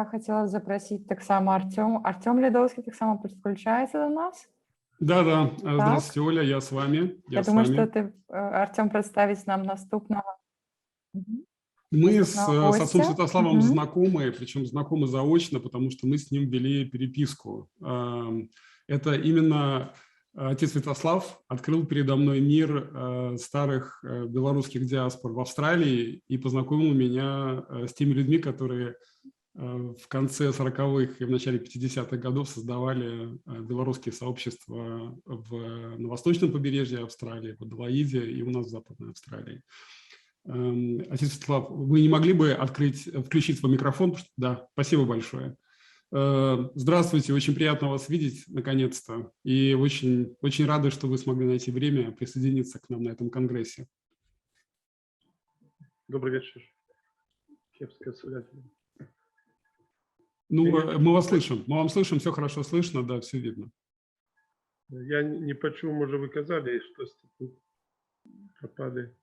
я хотела запросить так само Артем Лядовский так само подключается до нас. Да. Здравствуйте, Оля, я с вами. Я думаю, что ты, Артем, представить нам наступного. Мы с отцом Святославом Угу. знакомы, причем знакомы заочно, потому что мы с ним вели переписку. Это именно отец Святослав открыл передо мной мир старых белорусских диаспор в Австралии и познакомил меня с теми людьми, которые в конце 40-х и в начале 50-х годов создавали белорусские сообщества на восточном побережье Австралии, в Аделаиде и у нас в Западной Австралии. Отец Святослав, вы не могли бы включить свой микрофон? Да, спасибо большое. Здравствуйте, очень приятно вас видеть, наконец-то. И очень, очень рады, что вы смогли найти время присоединиться к нам на этом конгрессе. Добрый вечер. Кепская связь. Ну, мы вас слышим. Мы вам слышим, все хорошо слышно, да, все видно. Я не почув, може, ви казали, что тут пропали.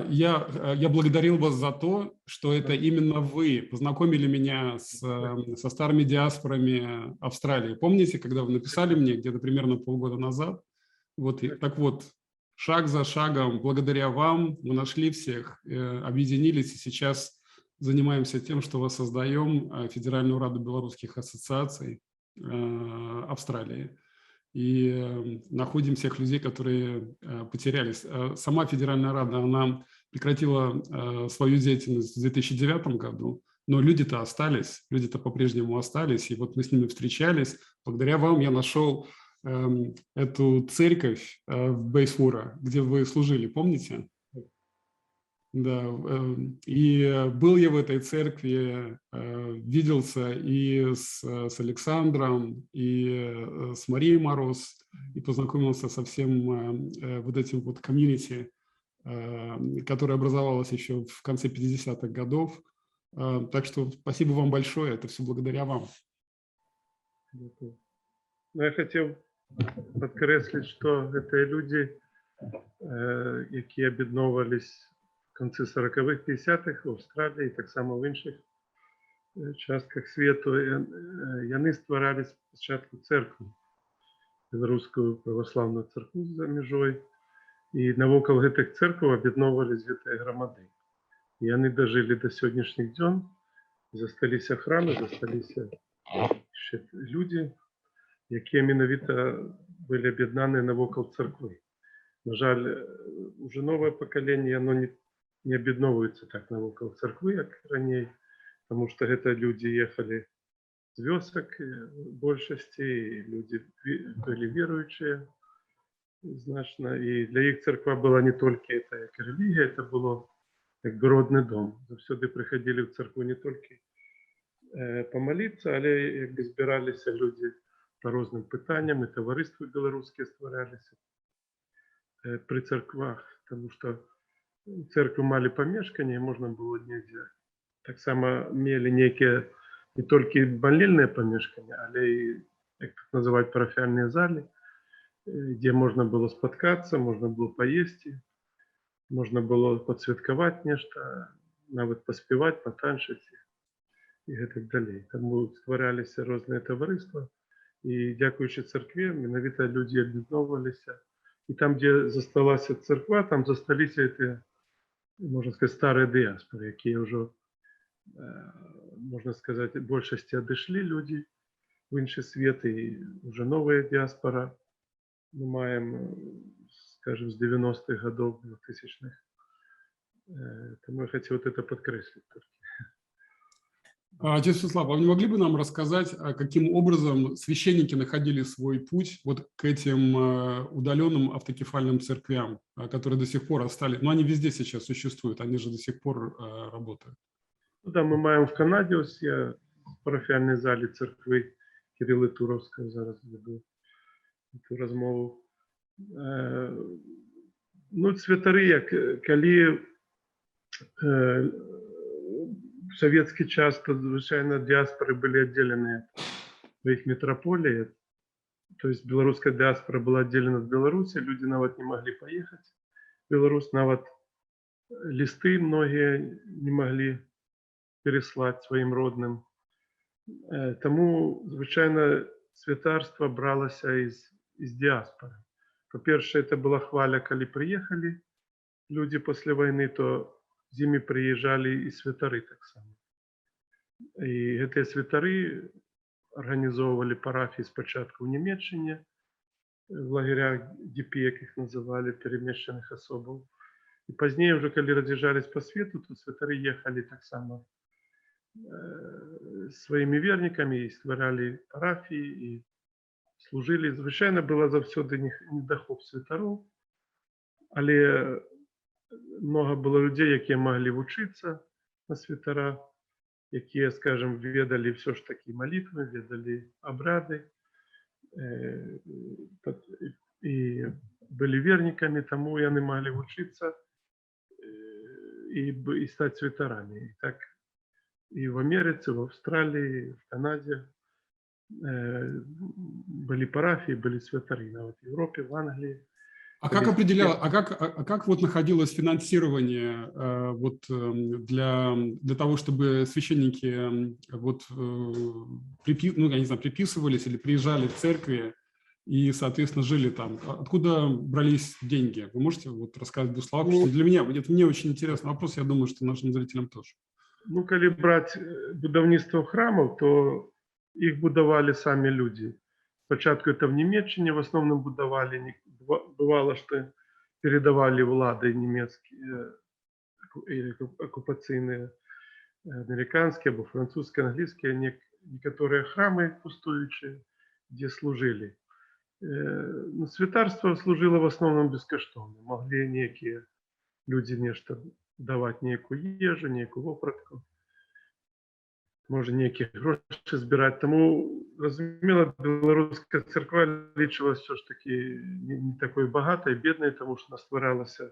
Я благодарил вас за то, что это именно вы познакомили меня со старыми диаспорами Австралии. Помните, когда вы написали мне где-то примерно полгода назад? Вот, так вот, шаг за шагом, благодаря вам, мы нашли всех, объединились и сейчас занимаемся тем, что воссоздаем Федеральную раду белорусских ассоциаций Австралии. И находим всех людей, которые потерялись. Сама Федеральная Рада, она прекратила свою деятельность в 2009 году, но люди-то остались, люди-то по-прежнему остались, и вот мы с ними встречались. Благодаря вам я нашел эту церковь в Бейсвура, где вы служили, помните? Да, и был я в этой церкви, виделся и с Александром, и с Марией Мороз, и познакомился со всем вот этим вот комьюнити, которое образовалось еще в конце 50-х годов. Так что спасибо вам большое, это все благодаря вам. Я хотел подкреслить, что это люди, которые об'єднувались в конце 40-х, 50-х в Австралії, так само в інших частках світу. Вони створили спочатку церкву, Білоруську православну церкву за межою, і навокал гэтых церкваў об'єднувались гэтыя громади. І вони дожили до сьогоднішніх днів, засталися храми, засталися ще люди, які менавіта були об'єднані навокал церкви. На жаль, уже новое поколение, оно не об'єдновується так навокал церкви, як ранее, потому что это люди ехали с вёсок в большасці, и люди были верующие значно, и для их церква была не только это как религия, это было как родный дом. Завсёды приходили в церкву не только помолиться, але якби збиралися люди по різним питанням, і товариства білоруські створялися при церквах, тому що церкви мали помешкання, можна було негде. Так само мали некие не только молельные помешкання, але и, как тут называют, парафиальные зали, где можно было споткаться, можно было поесть, можно было подсвятковать нечто, навіть поспевать, потанчить и так далее. Тому створялись разные товариства, и дякуючи церкві, менавіта люди об'єднувалися. И там, где засталась церква, там застались эти, можно сказать, старые диаспоры, которые уже, можно сказать, в большости отошли люди в інший свет, и уже новая диаспора. Мы маем, скажем, с 90-х годов, 2000-х. Тому я хотел вот это подкреслить. Отец Святослав, а вы не могли бы нам рассказать, каким образом священники находили свой путь вот к этим удаленным автокефальным церквям, которые до сих пор остались? Но они везде сейчас существуют, они же до сих пор работают. Ну, да, мы маем в Канаде ось я в парафіальній залі церкви Кирили Туровського зараз веду цю розмову. Ну, святари, як коли в советский час, то, звичайно, диаспоры были отделены от своих метрополий. То есть белорусская диаспора была отделена от Беларуси, люди нават не могли поехать в Беларусь, нават листы многие не могли переслать своим родным. Тому, звичайно, святарство бралося із діаспори. По-перше, це була хваля, коли приїхали люди після війни, то з ними приїжджали і святари так само. І ці святари організовували парафії спочатку в Німеччині, в лагерях ДП, як їх називали, переміщених особів. І пізніше, вже коли роз'їжджались по світу, то святари їхали так само своїми вірниками і створяли парафії, і служили. Звичайно, було завсюди недохоп святарів, але много було людей, які могли вчитися на святара, які, скажімо, ведали все ж таки молитви, ведали обряди, і були вірниками, тому вони могли вчитися і стати святарами. І так и в Америке, в Австралии, в Канаде были парафии, были святари. А вот в Европе, в Англии. А как определял, как вот находилось финансирование для того, чтобы священники приписывались или приезжали в церкви и, соответственно, жили там? Откуда брались деньги? Вы можете вот рассказать в двух словах? Для меня, мне очень интересный вопрос, я думаю, что нашим зрителям тоже. Ну, коли брати будівництво храмів, то їх будували самі люди. Спочатку це в Німеччині в основному будували, бувало, що передавали влади німецькі, окупаційні, американські або французькі, англійські, некоторі храми пустуючі, де служили. Но святарство служило в основному безкоштовно. Могли некие люди нечто давати ніяку їжу, ніяку вопратку, може ніякі гроші збирати. Тому, розуміло, білоруська церква лічилась все ж таки не такою багатою, бідною, тому що вона створялася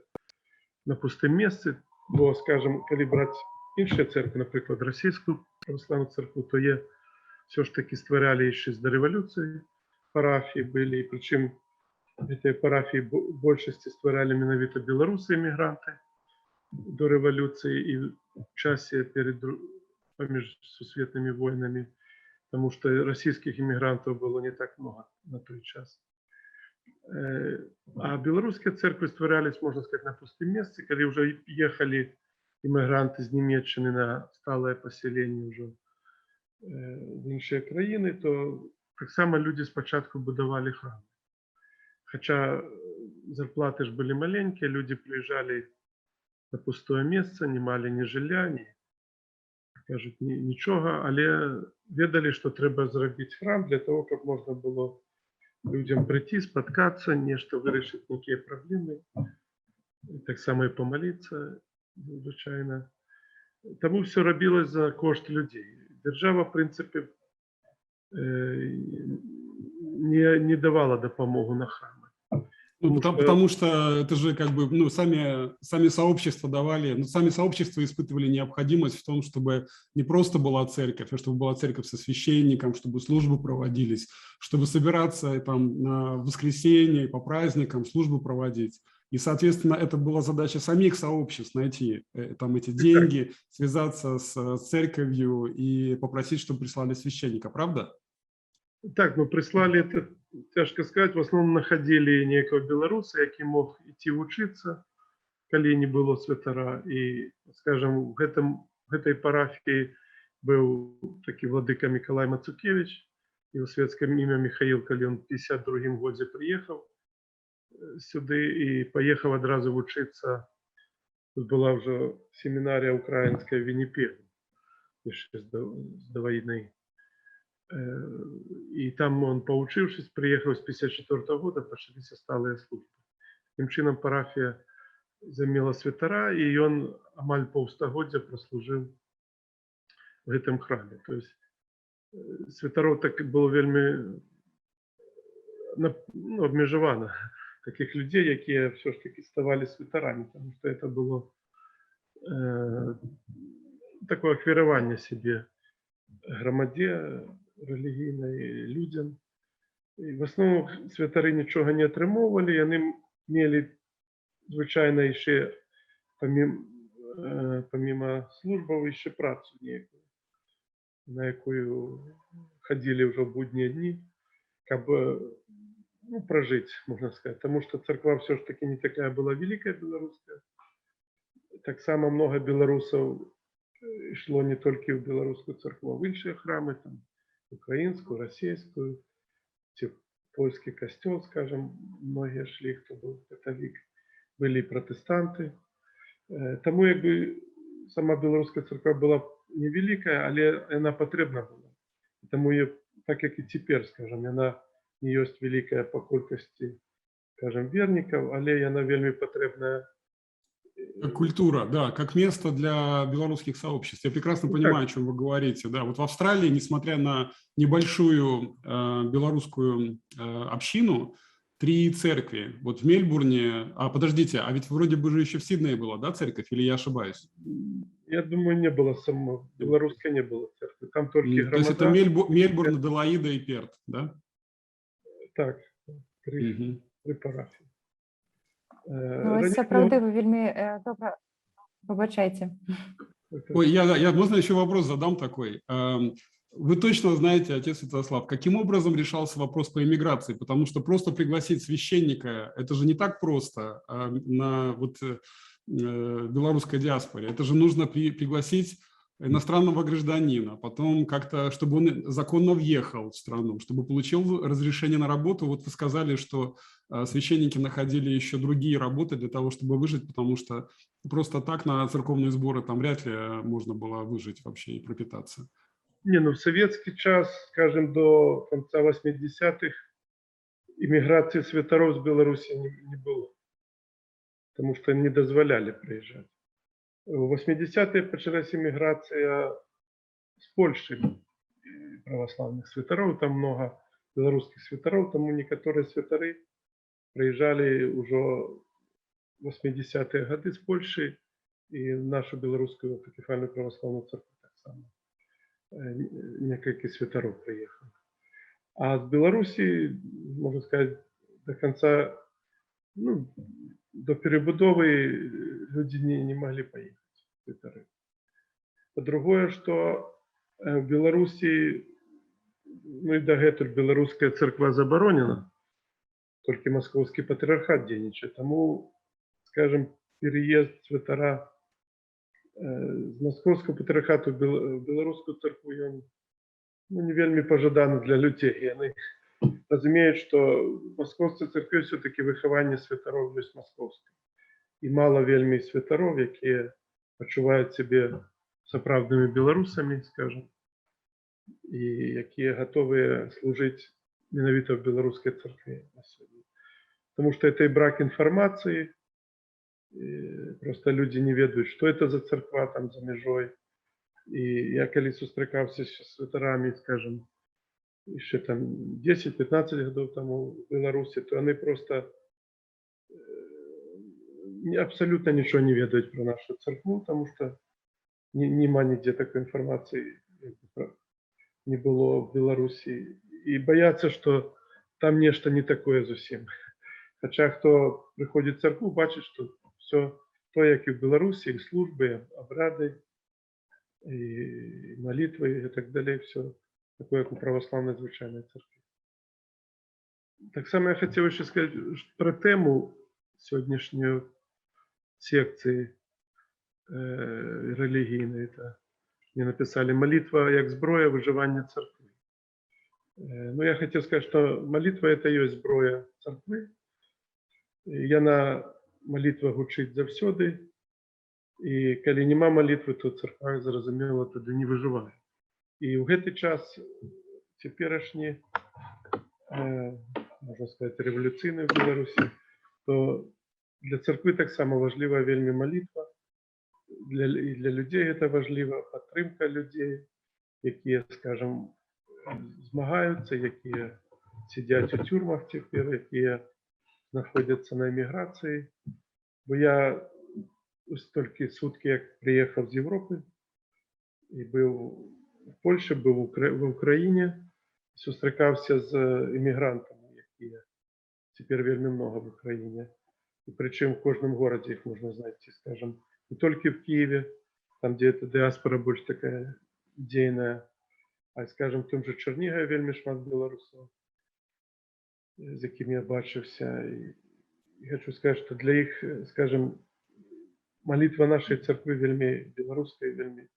на пустому місці. Бо, скажімо, коли брати інші церкви, наприклад, Російську православну церкву, то є все ж таки створяли ще до революції парафії були, і причому ці парафії в більшості створяли менавіта білоруси-емігранти до революции и в часе поміж сусветными войнами, потому что российских иммигрантов было не так много на той час. А белорусские церкви створялись, можно сказать, на пустом месте, когда уже ехали иммигранты из Німеччини на сталое поселение уже в інші країни, то так само люди спочатку будували храми. Хоча зарплаты ж были маленькие, люди приезжали на пустое місце, не мали ні жилья, ні, кажуть, нічого, але ведали, що треба зробити храм для того, щоб можна було людям прийти, споткатися, нечто вирішити, які проблеми, так само і помолитися, звичайно. Тому все робилось за кошт людей. Держава, в принципі, не давала допомогу на храми. Потому что это же как бы, сами сообщества давали, сами сообщества испытывали необходимость в том, чтобы не просто была церковь, а чтобы была церковь со священником, чтобы службы проводились, чтобы собираться там на воскресенье, по праздникам, службы проводить. И, соответственно, это была задача самих сообществ найти там эти деньги, связаться с церковью и попросить, чтобы прислали священника, правда? Так, прислали, это тяжко сказать, в основном находили некого белоруса, який мог идти учиться, коли не было святара. И, скажем, в этой парафии был такий владыка Миколай Мацукевич, его светское имя Михаил, коли он в 52-м году приехал сюда и поехал одразу учиться. Тут была уже семинария украинская в Виннипеге, еще до войны. И там он, поучившись, приехал с 54 года, почались сталые службы. Таким чином парафия замела святара, и он амаль полстагоддзя прослужил в этом храме. То есть святаров так было вельми обмежовано таких людей, які все ж таки ставали святарами, тому що це було таке ахвірування себе громаді релігійної, людям. І в основному святари нічого не отримували, вони мали, звичайно, ще помимо служби, ще працю ніяку. на якую ходили уже в будние дни, как бы ну, прожить, можно сказать. Потому что церква все ж таки не такая была великая белорусская. Так само много белорусов шло не только в белорусскую церкву, а в іншие храмы, там, украинскую, российскую, польский костел, скажем, многие шли, кто был католик, были и протестанты. Тому якби сама білоруська церква була невелика, але вона потрібна була. Тому її, так як і тепер, скажем, вона не є велика по кількості, скажем, вірників, але вона вельми потрібна. Как культура, да, как место для белорусских сообществ. Я прекрасно понимаю, о чем вы говорите. Да, вот в Австралии, несмотря на небольшую белорусскую общину, 3 церкви. Вот в Мельбурне, подождите, а ведь вроде бы же еще в Сиднее была, да, церковь, или я ошибаюсь? Я думаю, не было само, белорусской не было церкви, там только громада. То есть это Мельбурн, Аделаида и Перт, да? Так, 3 парафії. Ну, ось це правдиво, вельми добре. Вибачайте. Ой, можно еще вопрос задам такой? Вы точно знаете, отец Святослав, каким образом решался вопрос по иммиграции? Потому что просто пригласить священника, это же не так просто на белорусской диаспоре. Это же нужно пригласить иностранного гражданина, потом как-то, чтобы он законно въехал в страну, чтобы получил разрешение на работу. Вот вы сказали, что священники находили еще другие работы для того, чтобы выжить, потому что просто так на церковные сборы там вряд ли можно было выжить вообще и пропитаться. Не, ну в советский час, скажем, до конца 80-х иммиграции святаров с Беларуси не было, потому что не дозволяли приезжать. В 80-е началась иммиграция с Польши православных святаров, там много белорусских святаров, тому некоторые святары приезжали уже в 80-е годы с Польши и в нашу белорусскую автокефальную православную церковь так само. Несколько святаров приехало. А с Беларуси, можно сказать, до конца, ну, до перебудовы люди не могли поехать. Святары. По-другое, что в Беларуси, ну и до этого белорусская церква заборонена, только московский патриархат денежит. Тому, скажем, переезд святара з московского патріархату в белорусскую церкву, он не вельми пожаданы для людей. И они разумеют, что в московской церкви все-таки выхование святаров есть московское. И мало вельми святаров, які почувають себе сапраўднымі белорусами, скажем, и які готовы служить менавіта в белорусской церкви на сегодня. Потому что это и брак информации, и просто люди не ведают, что это за церква там за межой. И я коли сустракаўся с святарами, скажем, еще там 10-15 годов тому в Беларуси, то они просто абсолютно ничего не ведают про нашу церкву, потому что нема нигде такой информации не было в Беларуси. И боятся, что там нечто не такое совсем. Хотя кто приходит в церкву, бачит, что все то, как и в Беларуси, и службы, и обряды, и молитвы, и так далее, все такое, как у православной звичайной церкви. Так само я хотел еще сказать про тему сегодняшней секции религийной. Это мне написали «Молитва як зброя выживания церкви». Но я хотел сказать, что молитва – это и есть зброя церкви. Яна молитва гучыць заўсёды. І калі нема молитвы, то церква, зразумела, тады не выжывае. І ў гэты час цяперашні, можна сказаць, рэвалюцыйны в Беларусі, то для церквы таксама важлівая вельмі молитва. І для людзей гэта важліва, падтрымка людзей, якія, скажем, змагаюцца, якія сидять у тюрмах цяпер, якія находятся на эмиграции. Бо я только сутки як приехал из Европы и был в Польше, был в Украине, сустракаўся з эмігрантами, якія теперь вельмі много в Украине. И причем в каждом городе их можно знайти, скажем, не только в Киеве, там где эта диаспора больше такая идейная, А, скажем, в том же Чернігові вельми шмат білорусів, з якими я бачився. І хочу сказати, що для їх, скажем, молитва нашей церкви вельми белорусской, вельми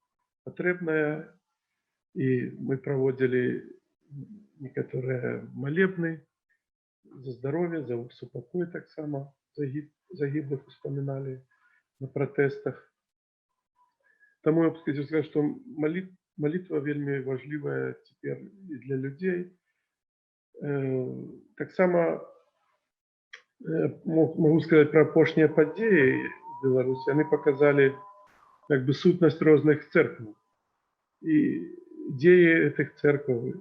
потребная. И мы проводили некоторые молебны за здоровье, за супокой так само, загиблых вспоминали на протестах. Тому я хочу сказать, что молитва вельми важливая теперь и для людей. Так само могу сказать про апошнія події в Беларуси. Они показали как бы сутность разных церквей и идеи этих церквей.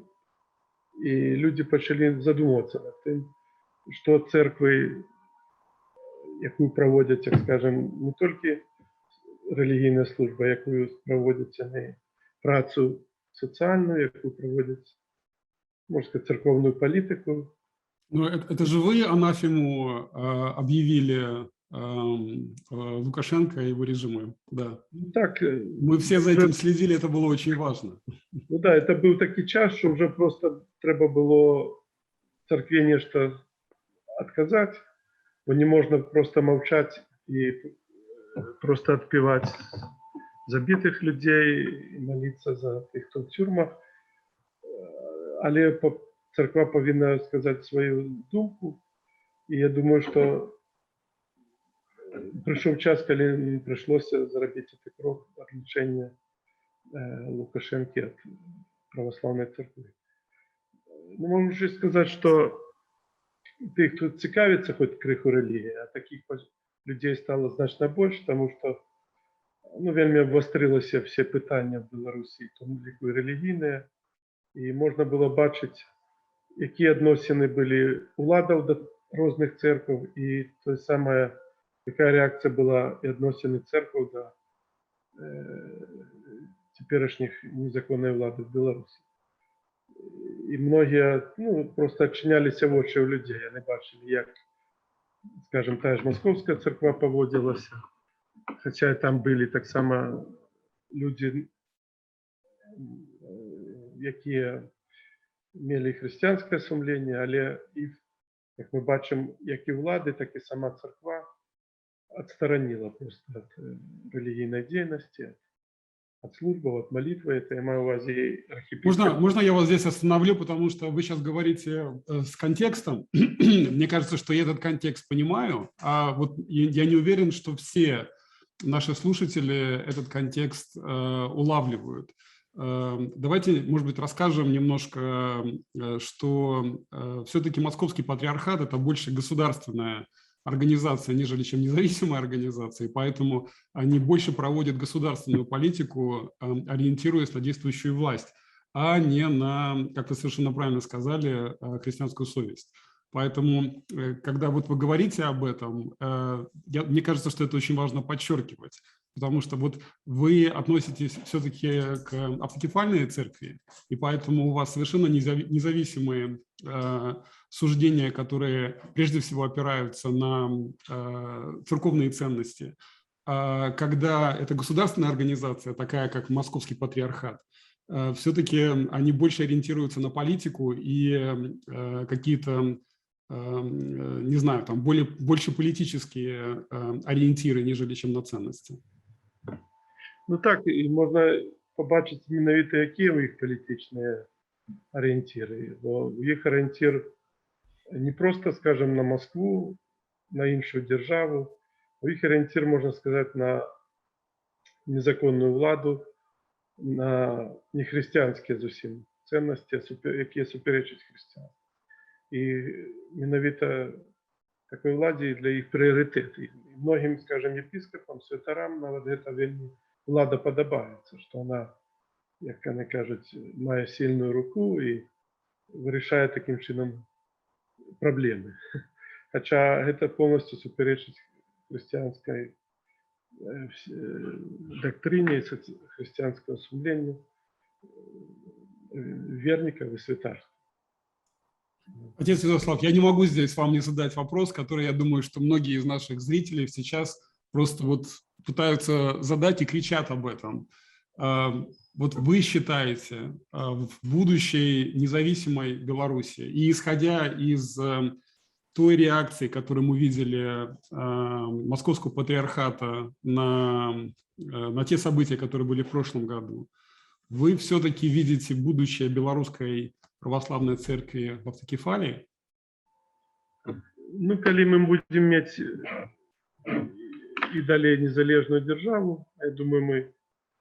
И люди почали задумываться над тем, что церкви, яку проводять, так скажем, не только релігійна служба, яку проводять вони працю соціальну, яку проводять, можна сказати, церковну політику. Ну, это же вы анафему объявили Лукашенко и его режиму. Да. Так, мы все за этим следили, это было очень важно. Ну да, это был такий час, що вже просто треба було церкві нечто отказать, бо не можна просто мовчати і просто отпевать забитых людей и молиться за тих, хто в тюрмах. Але церква повинна сказати свою думку. І я думаю, що прийшов час, коли прийшлося зробити цей крок відлучення Лукашенка від православної церкви. Ну, можу сказати, що тих, хто цікавиться хоч криху релігії, а таких людей стало значно більше, тому що вельми обострилися всі питання в Білорусі, в тому ліку і релігійне, і можна було бачити, які відносини були у владів до різних церков, і то саме, яка реакція була і відносини церков до теперішніх незаконної влади в Білорусі. І многі просто відчинялися в очі у людей, вони бачили, як, скажімо, та ж Московська церква поводилася, хоча там були так само люди, які мали християнське сумління, але і, як ми бачимо, як і влади, так і сама церква відсторонила просто від релігійної діяльності, от службы, от молитвы, это я имею в виду архиепископ. Можно я вас здесь остановлю, потому что вы сейчас говорите с контекстом. Мне кажется, что я этот контекст понимаю, а вот я не уверен, что все наши слушатели этот контекст улавливают. Давайте, может быть, расскажем немножко, что все-таки Московский патриархат – это больше государственная организация, нежели чем независимая организация, и поэтому они больше проводят государственную политику, ориентируясь на действующую власть, а не на, как вы совершенно правильно сказали, христианскую совесть. Поэтому, когда вот вы говорите об этом, мне кажется, что это очень важно подчеркивать, потому что вот вы относитесь все-таки к автокефальной церкви, и поэтому у вас совершенно независимые суждения, которые прежде всего опираются на церковные ценности. Когда это государственная организация, такая как Московский патриархат, все-таки они больше ориентируются на политику и какие-то, не знаю, там больше политические ориентиры, нежели чем на ценности. Ну так, і можна побачити менавіта, які у їх політичні орієнтири. Бо їх орієнтир не просто, скажем, на Москву, на іншу державу, їх орієнтир, можна сказати, на незаконну владу, на нехристиянські зовсім цінності, які суперечать християнству. І менавіта такої владі для їх пріоритет. І многим, скажем, єпископам, святарам навіть це вельми влада подобається, що вона, як вони кажуть, має сильну руку і вирішає таким чином проблеми. Хоча це повністю суперечить християнській доктрині, християнського сумління верников и святарств. Отец Святослав, я не могу здесь вам не задать вопрос, который, я думаю, что многие из наших зрителей сейчас просто вот пытаются задать и кричат об этом. вот вы считаете в будущей независимой Беларуси, и исходя из той реакции, которую мы видели Московского патриархата на те события, которые были в прошлом году, вы все-таки видите будущее белорусской православной церкви в автокефалии? Ну, калі мы будем мець і далей незалежную державу, я думаю, мы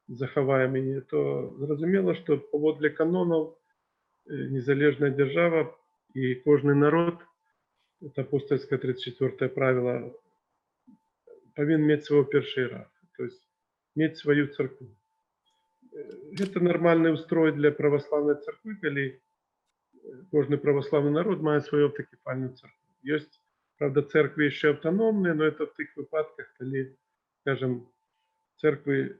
захаваем яе, то зразумела, што паводле канонаў незалежная держава і кожны народ, это апостольское 34 правило, павінен мець свой першы іерарха, то есть мець сваю царкву. Гэта нармальны устрой для праваслаўнай царквы, калі кожны праваслаўны народ мае сваю автокефальную царкву. Ёсць, правда, церквы яшчэ аўтаномныя, но это в тых выпадках, калі, скажем, церквы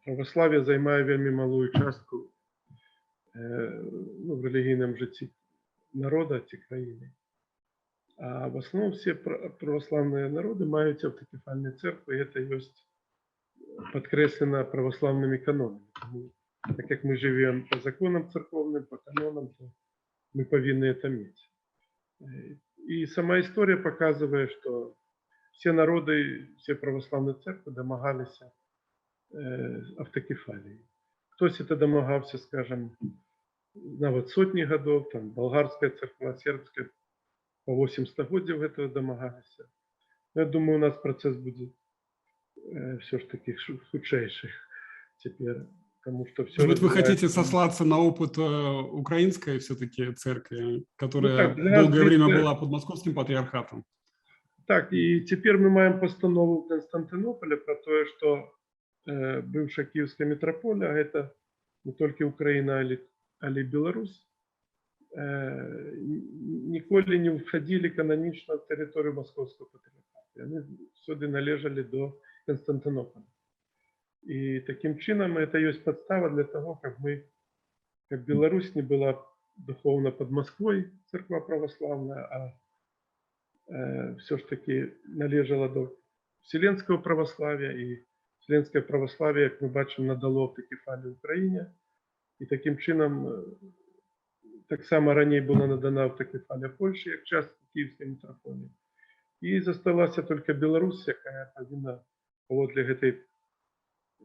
праваславия займае вельмі малую частку в рэлігійным жыцці народа ці краіны. А в основном все православные народы маюць автокефальные церквы, и это есть подкреслено православными канонами. Так как мы живем по законам церковным, по канонам, то мы повинны это иметь. И сама история показывает, что все народы, все православные церкви домогались автокефалии. Хтось это домогался, скажем, нават сотни годов, там болгарская церква, сербская, по 8 стагоддзяў этого домогались. Я думаю, у нас процесс будет все ж таки худшейший теперь, потому что все. Может быть, вы хотите сослаться на опыт украинской все-таки церкви, которая долгое время была под московским патриархатом? Так, и теперь мы маем постанову Константинополя про то, что бывшая Киевская митрополия, а это не только Украина, але и Беларусь, ніколи не входили канонично в территорию Московского патриархата. Они сюда належали до Константинополя. И таким чином это есть подстава для того, как мы, как Беларусь не была духовно под Москвой, церква православная, а все ж таки належала до Вселенского православия, и Вселенское православие, как мы бачим, надало автокефалію Україні. И таким чином так само ранее была надана автокефалія Польши, как часть Киевской митрополии. И засталась только Беларусь, которая повинна поводле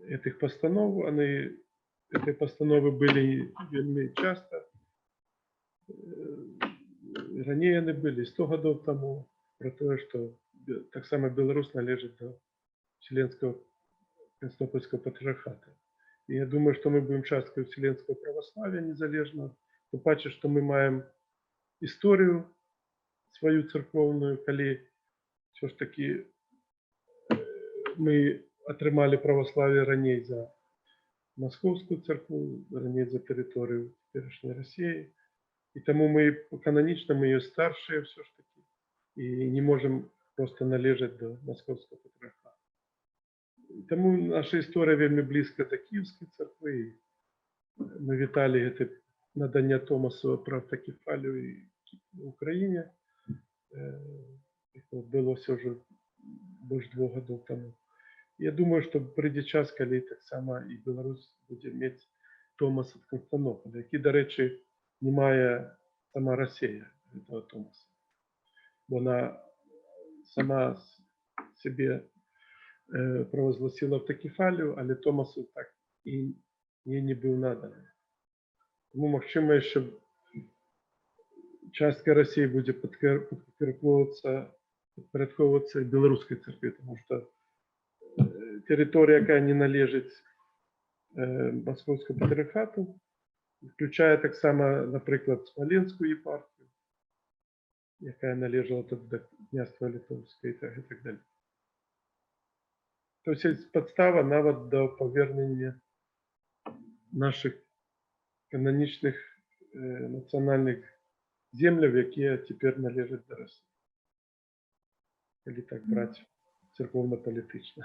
этих постанов. Эти постановы были вельми часто. Ранее они были 100 годов тому, про то, что так само Беларусь належит до Вселенского Константинопольского патриархата. И я думаю, что мы будем частью Вселенского православия незалежно. Тем паче, что мы маем историю свою церковную, коли все ж таки мы отрымали православие ранее за Московскую церкву, ранее за территорию теперешней России. И тому мы канонично, мы ее старшие все ж таки, и не можем просто належать до Московского патриархата. Тому наша історія вельми близька до Київської церкви. Ми вітали це надання Томасу про автокефалію в Україні. Це було вже більше 2 років тому. Я думаю, що прийде час, коли так само і Білорусь буде мати Томас від Константинополя, який, до речі, не має сама Росія цього Томаса. Вона сама себе провозгласила автокефалію, але Томасу так і не був наданий. Тому, можливо, що частка Росії буде підпорядковуватися білоруській церкві, тому що територія, яка не належить Московському патріархату, включає так само, наприклад, Смоленську єпархію, яка належала до князства Литовського і так далі. То есть подстава нават до повернення наших канонічних національних землів, які тепер належать до Росії. Коли так брати церковно-політично.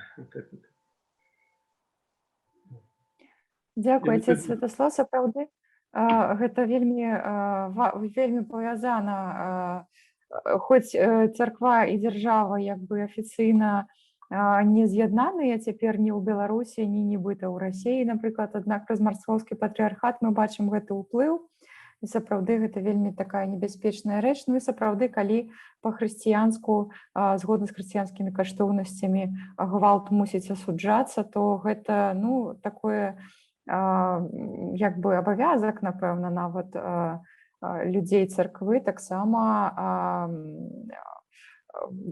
Дзякуй, отец Святослав, сапраўды гэта вельмі павязана, хоць царква і дзяржава як бы афіцыйна не з'яднаныя цяпер ні ў Беларусі, ні нібыта ў Расіі, напрыклад, аднак праз марскоўскі патрыархат мы бачым гэты ўплыў. І сапраўды гэта вельмі такая небяспечная рэч. Ну і сапраўды, калі па-хрысціянску, згодна з хрысціянскімі каштоўнасцямі, гвалт мусіць асуджацца, то гэта, ну, такое як бы абавязак, напэўна, нават людзей царквы таксама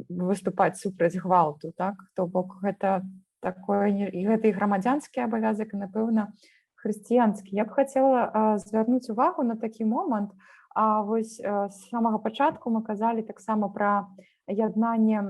выступаць супраць гвалту, так? То бок гэта такое, і гэта і грамадзянскі абавязак, і, напэўна, хрысціянскі. Я б хацела звярнуць увагу на такі момант. Вось з самага пачатку мы казалі таксама пра яднанне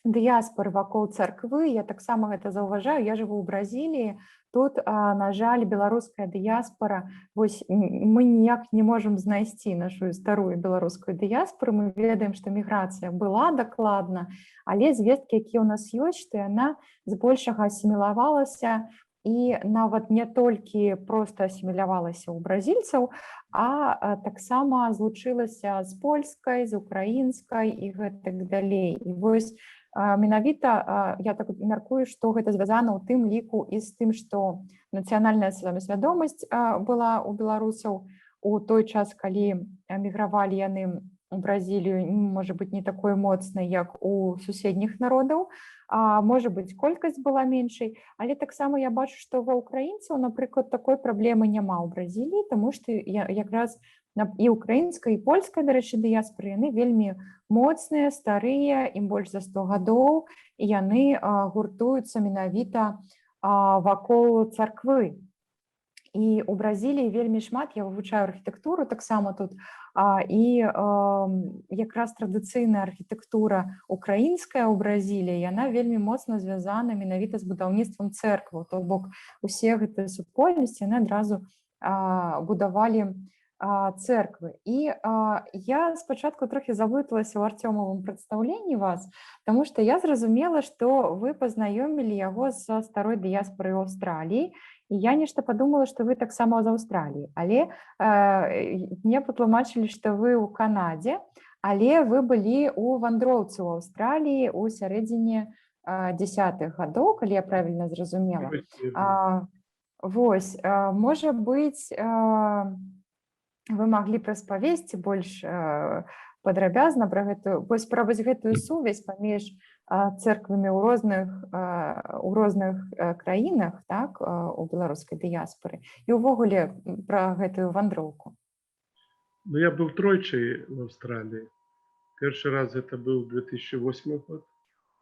дыяспоры вакол царквы. Я таксама гэта заўважаю. Я жыву ў Бразіліі. Тут, на жаль, беларуская дыяспора, вось мы ніяк не можам знайсці нашу старую беларускую дыяспору. Мы ведаем, што міграцыя была дакладна, але звесткі, якія ў нас ёсць, што яна збольшага асімілавалася і нават не толькі проста асімілявалася ў бразільцаў, а таксама злучылася з польскай, з украінскай і гэтак далей. І вось менавіта я так мяркую, што гэта звязана ў тым ліку і з тым, што нацыянальная самасвядомасць была ў беларусаў у той час, калі эмігравалі яны у Бразілію, можа быць, не такой моцнай, як у суседніх народаў, можа быць, колькасць была меншай, але таксама я бачу, што ва ўкраінцаў, напрыклад, такой праблемы няма ў Бразіліі, таму што якраз і украінская, і польская, дарэчы, дыяспоры, яны вельмі моцныя, старыя, ім больш за 100 гадоў, і яны гуртуюцца менавіта вакол царквы. І ў Бразіліі вельмі шмат, я вывучаю архітэктуру таксама тут, і якраз традыцыйная архітэктура украінская ў Бразіліі, яна вельмі моцна звязана менавіта з будаўніцтвам цэркваў. То бок усе гэтыя супольнасці яны адразу будавалі цэрквы. І я спачатку трохі заблыталася ў Арцёмавым прадстаўленні вас, таму што я зразумела, што вы пазнаёмілі яго са старой дыяспорай ў Аўстраліі, і я нешта падумала, што вы таксама з Аўстраліі, але мне патлумачылі, што вы ў Канадзе, але вы былі ў вандроўцы ў Аўстраліі ў сярэдзіне 10-х гадоў, калі я правільна зразумела. Вось, можа быць, вы маглі б распавесці больш падрабязна пра гэтую сувязь паміж церквамі ў розных краінах, так, у беларускай дыяспоры, і ўвогуле пра гэтую вандроўку. Ну, я был тройчы в Австралии. Первый раз это был 2008 год,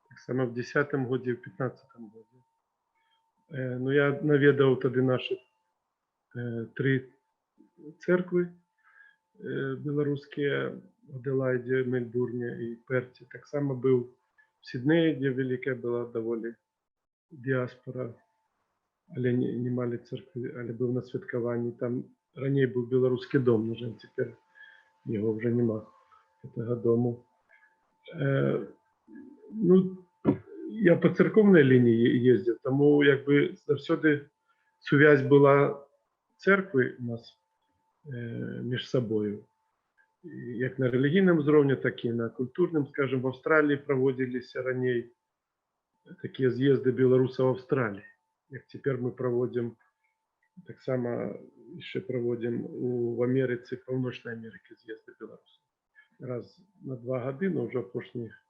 так само в 2010 году и в 2015 году. Но я наведал тогда наши 3 церкви белорусские в Аделаиде, Мельбурне и Перте. Так само был в Сиднее, где великая была довольно диаспора, але не мали церкви, але был на святковании. Там ранее был белорусский дом, но теперь его уже нема, этого дому. Ну, я по церковной линии ездил, тому якби завсёды связь была церкви у нас між собою. Як на релігійному уровне, так і на культурному. Скажем, в Австралії проводилися раніше такі з'їзди білорусів в Австралії. Як тепер ми проводимо, так само ще проводимо в Америці, в Північній Америці з'їзди білорусів. Раз на 2 роки, но вже в останніх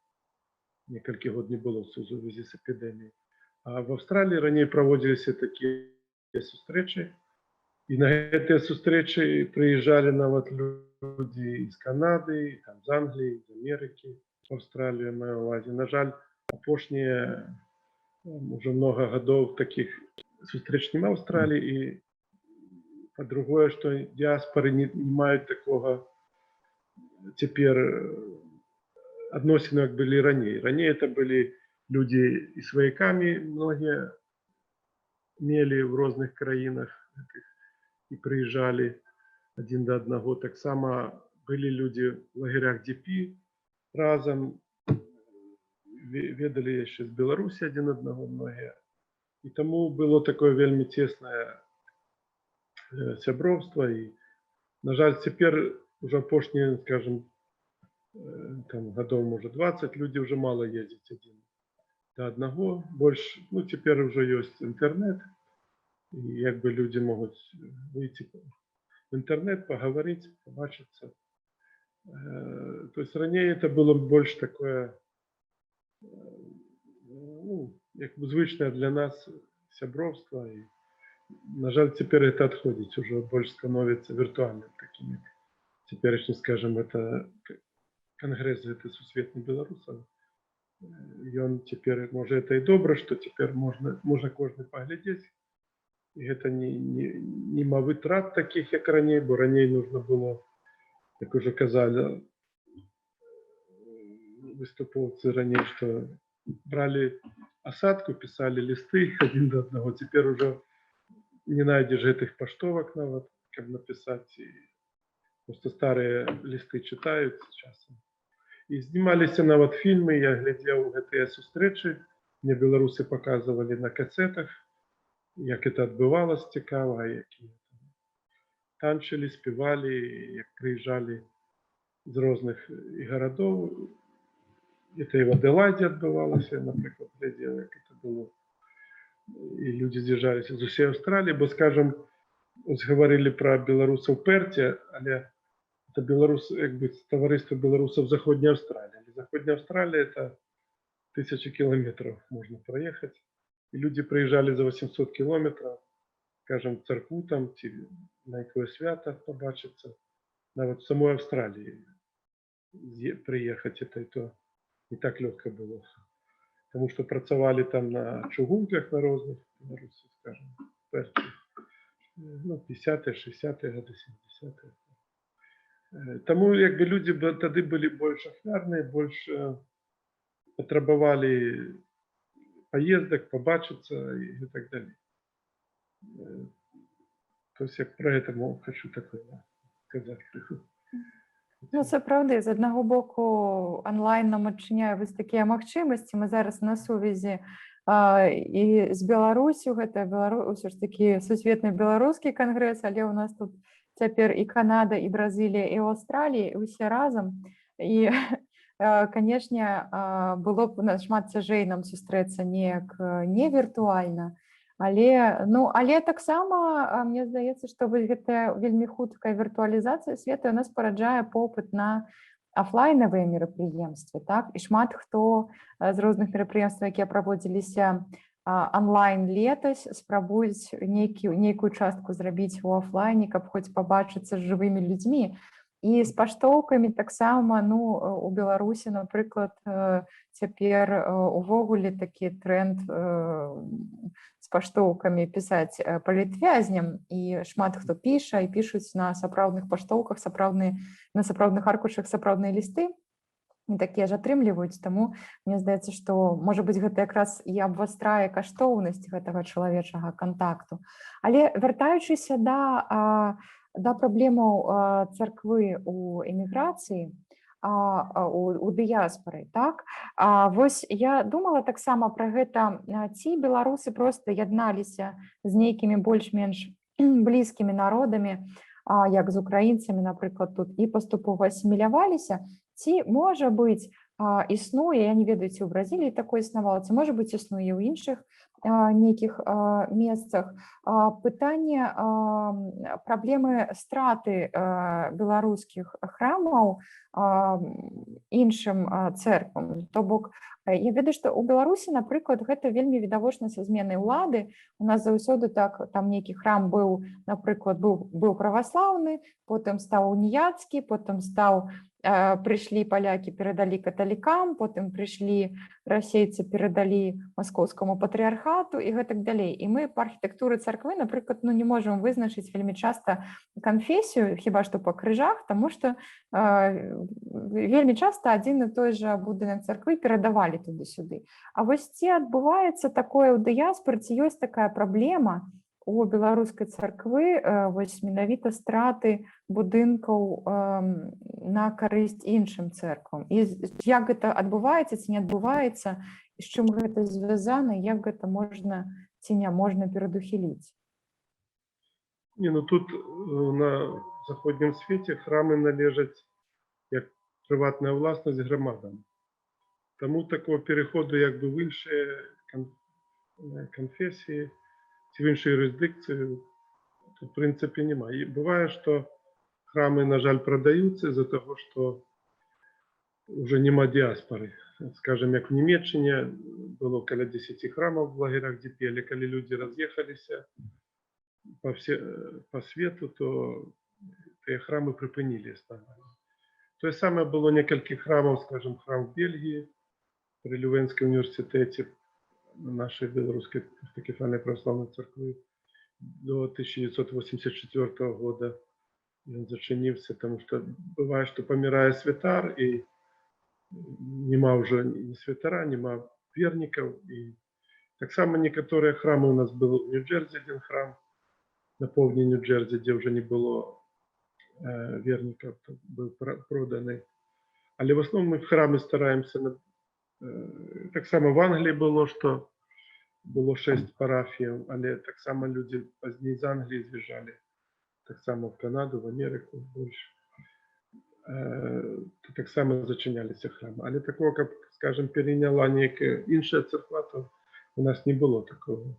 кілька років не було в зв'язку з епідемією. А в Австралії раніше проводилися такі зустрічі. И на этой встрече приезжали нават люди из Канады, там, из Англии, из Америки, Австралии, маю на увазі. На жаль, опошние уже много годов таких встреч нема в Австралии. И по-другое, что диаспоры не мають такого теперь относины, как были ранее. Ранее это были люди и свояками, многие имели в разных краинах и приезжали один до одного. Так само были люди в лагерях ДП разом, ведали еще с Беларуси один одного многие. И тому было такое вельми тесное сябровство. И, на жаль, теперь уже опошние, скажем, там, годов, может, 20, люди уже мало ездят один до одного. Больше, ну, теперь уже есть интернет, и как бы люди могут выйти в интернет, поговорить, побачиться. То есть ранее это было больше такое, ну, як бы звичное для нас сябровство. И, на жаль, теперь это отходит, уже больше становится виртуальным таким. Теперь, скажем, это конгресс это сусветных белорусов. И он теперь, может, это и добро, что теперь можно кожны поглядеть. И это не вытрат таких, як ранее, бо ранее нужно было, як уже казали, выступовцы ранее, что брали осадку, писали листы один до одного. Теперь уже не найдешь этих поштовок нават, как написать. И просто старые листы читают сейчас. И снимались нават фильмы, я глядел гэтыя сустрэчы, мне белорусы показывали на кассетах, як это отбывалось цікава, які танчили, спевали, як приезжали из разных городов. Это и в Аделаиде отбывалось, например, глядел, як это было. И люди з'їжджалися з усей Австралии, бо, скажем, ось говорили про белорусов Перте, але это белорус, как бы, товариство белорусов Заходней Австралии. Заходняя Австралия это 1000 километров можно проехать. И люди приезжали за 800 километров, скажем, в церкву там, на якое свято побачиться. Навіть в самой Австралии приехать это и то не так легко было. Потому что працевали там на чугунках на разных, белорусы, скажем, ну, 50-е, 60-е годы, 70-е. Тому якби люди тоді були більш ахвярні, більш потребували поїздок, побачитися і так далі. Тобто я про це хочу таке сказати. Ну, це правда. З одного боку, онлайн нам адчыняе вось такія магчымасці. Мы зараз на сувязі і з Беларусю, гэта ўсё ж такі сусветны беларускі кангрэс, але ў нас тут цяпер і Канада, і Бразілія, і Аўстралія, і ўсе разам. І, канешне, было б нашмат цяжэй нам сустрэцца неяк не віртуальна, але таксама мне здаецца, што вось гэтая вельмі хуткая віртуалізацыя свету у нас параджае попыт на афлайнавыя мерапрыемствы, так? І шмат хто з розных мерапрыемстваў, якія праводзіліся онлайн летась, спрабуюць нейкую частку зрабіць у офлайне, каб хоць пабачыцца з жывымі людзьмі. І з паштоўкамі таксама, ну, у Беларусі, напрыклад, цяпер увогуле такі тренд з паштоўкамі пісаць палітвязням, і шмат хто піша, і пішуць на сапраўдных паштоўках, на сапраўдных аркушах сапраўдныя лісты, і такія ж атрымліваюць. Таму мне здаецца, што, можа быць, гэта якраз і абвастрае каштоўнасць гэтага чалавечага кантакту. Але вяртаючыся да праблемаў царквы у эміграцыі, у дыяспары, так? Вось я думала таксама пра гэта, ці беларусы проста ядналіся з нейкімі больш-менш блізкімі народамі, як з украінцамі, напрыклад, тут, і паступова асіміляваліся, ці, можа быць, існуе, я не ведаю, ці ў Бразіліі такое існавала, ці, можа быць, існуе ў іншых нейкіх месцах, пытанне праблемы страты беларускіх храмаў іншым цэрквам. То бок, я ведаю, што ў Беларусі, напрыклад, гэта вельмі відавочна са зменай улады. У нас заўсёды так, там нейкі храм быў, напрыклад, быў праваслаўны, потым стаў уніяцкі, потым прыйшлі палякі, перадалі каталікам, потым прыйшлі расейцы, перадалі маскоўскаму патрыархату і гэтак далей. І мы па архітэктуры царквы, напрыклад, не можам вызначыць вельмі часта канфесію, хіба што па крыжах, таму што вельмі часта адзін і той жа будынак царквы перадавалі туды-сюды. А вось ці адбываецца такое ў дыяспоры, ці ёсць такая праблема у беларускай царквы, вось менавіта страты будынкаў на карысць іншым цэрквам. І як гэта адбываецца ці не адбываецца, і з чым гэта звязана, як гэта можна ці не можна перадухіліць? Ну тут на заходнім свеце храмы належаць як прыватная ўласнасць грамадам. Тому такого переходу якби в інші конфесії, в інші юрисдикції, в принципі, немає. І буває, що храми, на жаль, продаються із-за того, що вже нема діаспори. Скажем, як в Німеччині було около 10 храмів в лагерях, де пели, коли люди роз'їхалися по світу, то ті храми припинили існування. То саме було кілька храмів, скажем, храм в Бельгії, при Лювенському університеті нашої Білоруської автокефальної православної церкви до 1984 року. Він зачинився, тому що буває, що помирає святар, і нема вже ні святара, нема вірників. І так само некоторі храми у нас були в Нью-Джерсі, один храм на півдні Нью-Джерсі, де вже не було вірників, був проданий. Але в основному ми в храми стараємося. Так само в Англії було, що було 6 парафій, але так само люди пізніше з Англії з'їжджали. Так само в Канаду, в Америку більше. Так само зачинялися храми. Але такого, як, скажімо, перейняла ніяка інша церква, то у нас не було такого,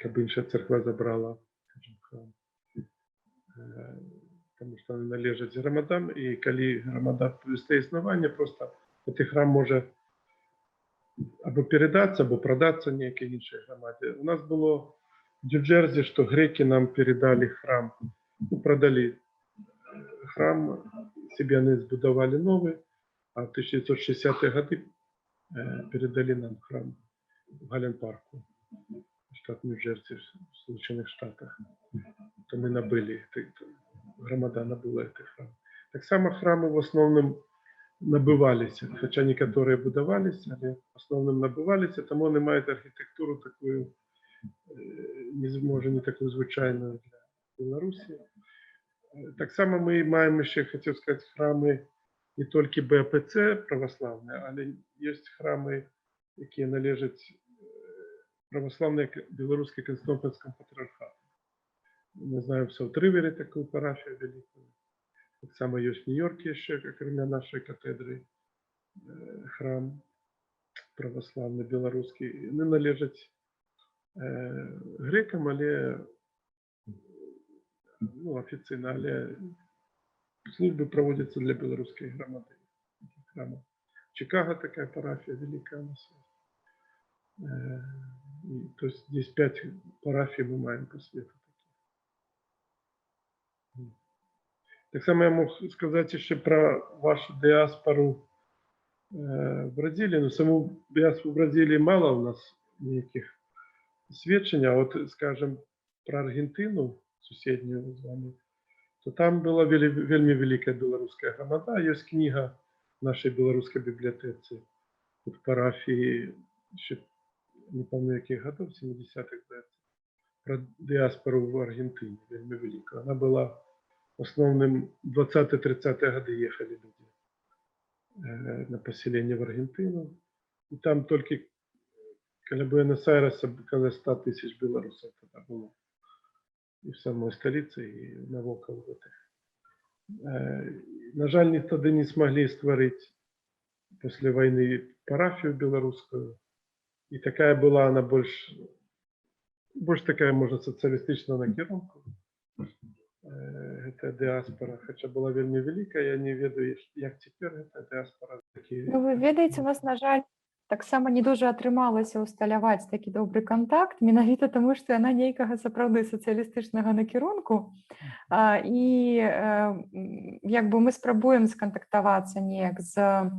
як інша церква забрала, скажімо, храм. Тому що вони належать громадам, і коли громада повісти існування, просто цей храм може або передатися, або продатися ніякій іншій громаді. У нас було в Нью-Джерсі, що греки нам передали храм, продали храм, собі вони збудували новий, а в 1960-ті роки передали нам храм в Гален-Парку, штат Нью-Джерсі, в Сполучених Штатах. То ми набили, громада набула цей храм. Так само храми в основному набивалися, хоча некоторі будувалися, але в основному набивалися, тому вони мають архітектуру таку, може не таку звичайну для Білорусі. Так само ми маємо ще, хотів сказати, храми не тільки БПЦ православні, але є храми, які належать православної Білоруській Константинопольському патріархату. Ми знаємо в Саут-Ривері таку парафію велику. Так само є в Нью-Йорку ще, окрім нашої катедри, храм православний білоруський. Вони належать грекам, але офіційно, але служби проводяться для білоруської громади. В Чикаго така парафія велика у нас. То есть здесь 5 парафій ми маємо по світу. Так само я мог сказати ще про вашу діаспору в Бразилії. Ну, саму діаспору в Бразилії мало у нас ніяких свідчень, а от, скажем, про Аргентину, сусідню з вами, то там була вельми велика білоруська громада. Є книга в нашій білоруській бібліотеці в парафії, ще не пам'ятаю яких годів, 70-х, здається, про діаспору в Аргентині, вельми велика. Вона була в основному 20-30-ті роки їхали люди на поселення в Аргентину. І там тільки біля Буенос-Айреса около 100 тисяч білорусів тоді було. І в самій столиці, і навокруг этих. На жаль, ні тоді не змогли створити після війни парафію білоруську. І така була вона більш така, можна, соціалістичного накерунку. Це діаспора, хоча була вельми велика, я не ведаю, як тепер ця діаспора. Ну, ви ведаеце, у нас, на жаль, таксама не дуже атрымалася ўсталяваць такі добры кантакт, менавіта таму, што яна нейкага сапраўды сацыялістычнага накірунку. І як бы мы спрабуем скантактавацца неяк з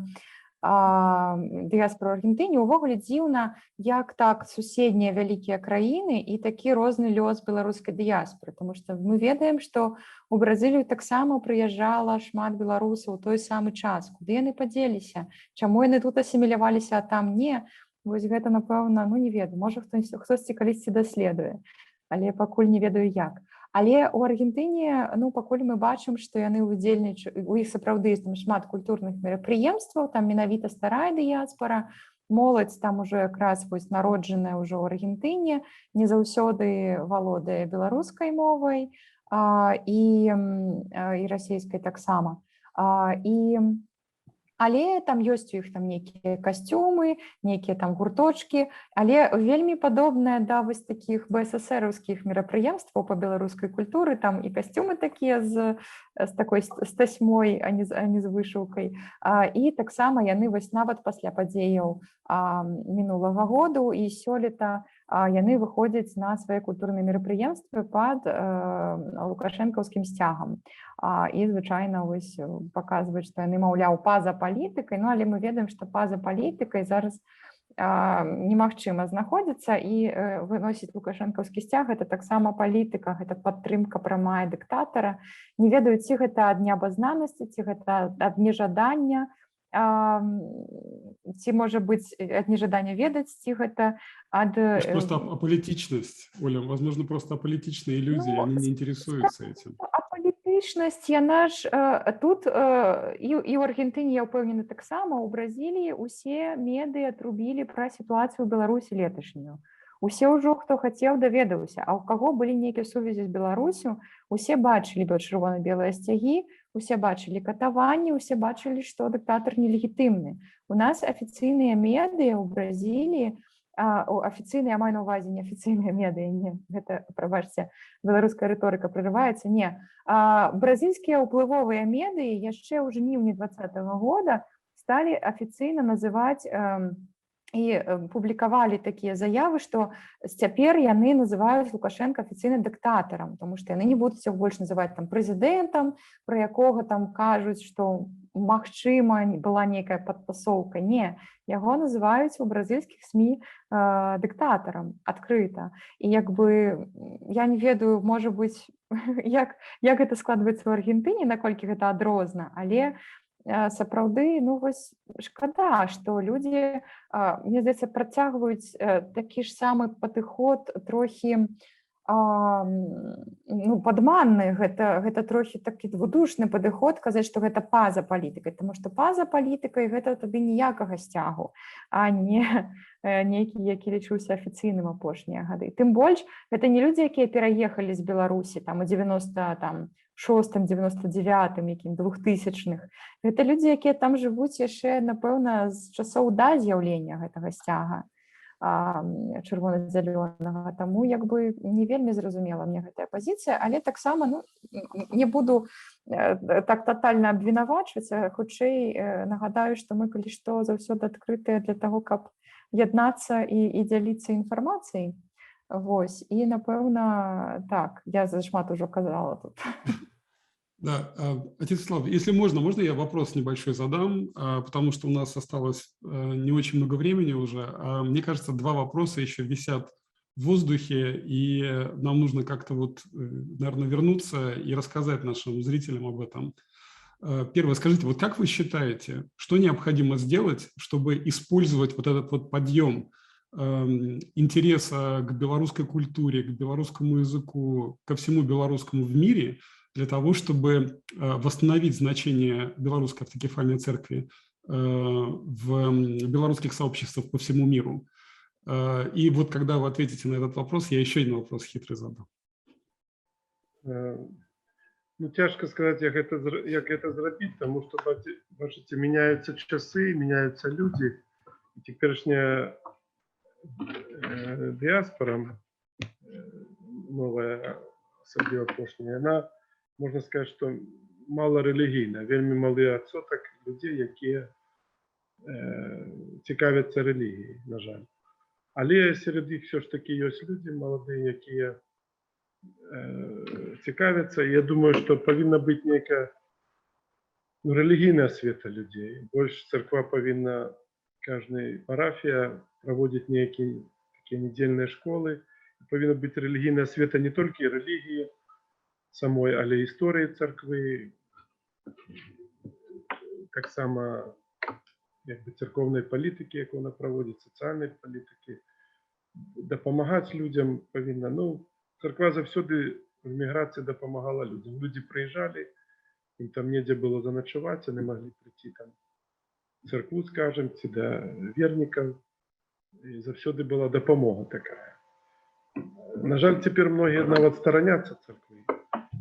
дыяспорай Аргентыне. Увогуле дзіўна, як так суседнія вялікія краіны і такі розны лёс беларускай дыяспоры, тому што мы ведаем, што у Бразылію таксама прыязджала шмат беларусаў у той самы час. Куды яны падзеліся? Чаму яны тут асіміляваліся, а там не? Вось гэта, напэўна, не ведаю. Можа, хтосьці калісьці даследуе, але пакуль не ведаю як. Але ў Аргентыне, пакуль мы бачым, што яны ўдзельнічаюць, у іх сапраўды там шмат культурных мерапрыемстваў, там менавіта старая дыяспора, моладзь там ужо якраз народжаная ўжо ў Аргентыне, не заўсёды валодае беларускай мовай і расійскай таксама. І Але там ёсць у іх там нейкія касцюмы, нейкія там гурточки, але вельмі падобнае да вось такіх БССРаўскіх мерапрыемстваў па беларускай культуры, там і касцюмы такія з такой з тасьмой, а не з вышыўкай. І таксама яны вось нават пасля падзеяў мінулага году і сёлета яны выходзяць на свае культурныя мерапрыемствы пад лукашэнкаўскім сцягам. І звычайна вось паказваюць, што яны, маўляў, па-за палітыкай, ну але мы ведаем, што па-за палітыкай зараз немагчыма знаходзіцца, і выносіць лукашэнкаўскі сцяг гэта таксама палітыка, гэта падтрымка прамая дыктатара. Не ведаю, ці гэта ад неабазнанасці, ці гэта ад нежадання, ці можа быць ад нежадання ведаць, ці гэта ад... Просто аполитичность, Оля, возможно, просто аполитичные люди, они не интересуются этим. Аполітычнасць, яна ж тут і ў Аргентыне, я ўпэўнена, таксама у Бразіліі усе медыа трубілі пра сітуацыю ў Беларусі леташнюю. Усе ўжо, хто хацеў, даведаўся, а ў каго былі нейкія сувязі з Беларусю, усе бачылі чырвона-белыя сцягі, усе бачылі катаванні, усе бачылі, што дыктатар нелегітымны. У нас афіцыйныя медыа ў Бразіліі, афіцыйныя, я маю на ўвазе неафіцыйныя медыа, не, гэта, прабачце, беларуская рыторыка прерываецца, не. Бразільскія ўплывовыя медыі яшчэ ў жніўні 2020 года сталі афіцыйна называць і публікавалі такія заявы, што цяпер яны называюць Лукашенка афіцыйна дыктатарам, тому што яны не будуць яго больш называць там прэзідэнтам, пра якога там кажуць, што магчыма была нейкая падтасоўка. Не, яго называюць у бразільскіх СМІ дыктатарам адкрыта. І як бы я не ведаю, можа быць, як гэта складваецца ў Аргентыне, наколькі гэта адрозна, але сапраўды, ну вось шкада, што людзі, мне здаецца, працягваюць такі ж самы падыход трохі падманны, гэта трохі такі двудушны падыход казаць, што гэта па-за палітыкай, таму што па-за палітыкай гэта тады ніякага сцягу, а не нейкі, які лічыўся афіцыйным апошнія гады. Тым больш, гэта не людзі, якія пераехалі з Беларусі там у 96-м, 99-м, якім 2000-х. Гэта людзі, якія там жывуць яшчэ, напэўна, з часоў да з'яўлення гэтага сцяга чырвона-зялёнага. Таму як бы не вельмі зразумела мне гэтая пазіцыя, але таксама, ну, не буду так татальна абвінавачваць, хутчэй нагадаю, што мы калі што заўсёды адкрытыя для таго, каб яднацца і дзяліцца інфармацыяй. Вось, і напэўна, так, я зашмат ужо казала тут. Да, отец Слав, если можно я вопрос небольшой задам, потому что у нас осталось не очень много времени уже. Мне кажется, два вопроса еще висят в воздухе, и нам нужно как-то вот, наверное, вернуться и рассказать нашим зрителям об этом. Первое, скажите, вот как вы считаете, что необходимо сделать, чтобы использовать вот этот вот подъем интереса к белорусской культуре, к белорусскому языку, ко всему белорусскому в мире, для того, чтобы восстановить значение Белорусской автокефальной церкви в белорусских сообществах по всему миру? И вот когда вы ответите на этот вопрос, я еще один вопрос хитрый задам. Ну, тяжко сказать, как это зробить, потому что, бачите, меняются часы, меняются люди. И теперешняя диаспора, новая, особливо пошня, она, можна сказати, що малорелігійна, вельми малий відсоток людей, які цікавляться релігією, на жаль. Але серед їх все ж таки є люди молоді, які цікавляться. І я думаю, що повинна бути ніяка релігійна освіта людей. Більше церква повинна, кожна парафія проводити ніякі такі недільні школи. Повинна бути релігійна освіта не тільки релігії самої, але історії церкви, так само якби церковної політики, яку вона проводить, соціальної політики. Допомагати людям повинна. Ну, церква завсюди в міграції допомагала людям. Люди приїжджали, їм там ніде було заночувати, не могли прийти там в церкву, скажем, ці до вірників. І завсюди була допомога така. На жаль, тепер многі навіть сторонятся церкви.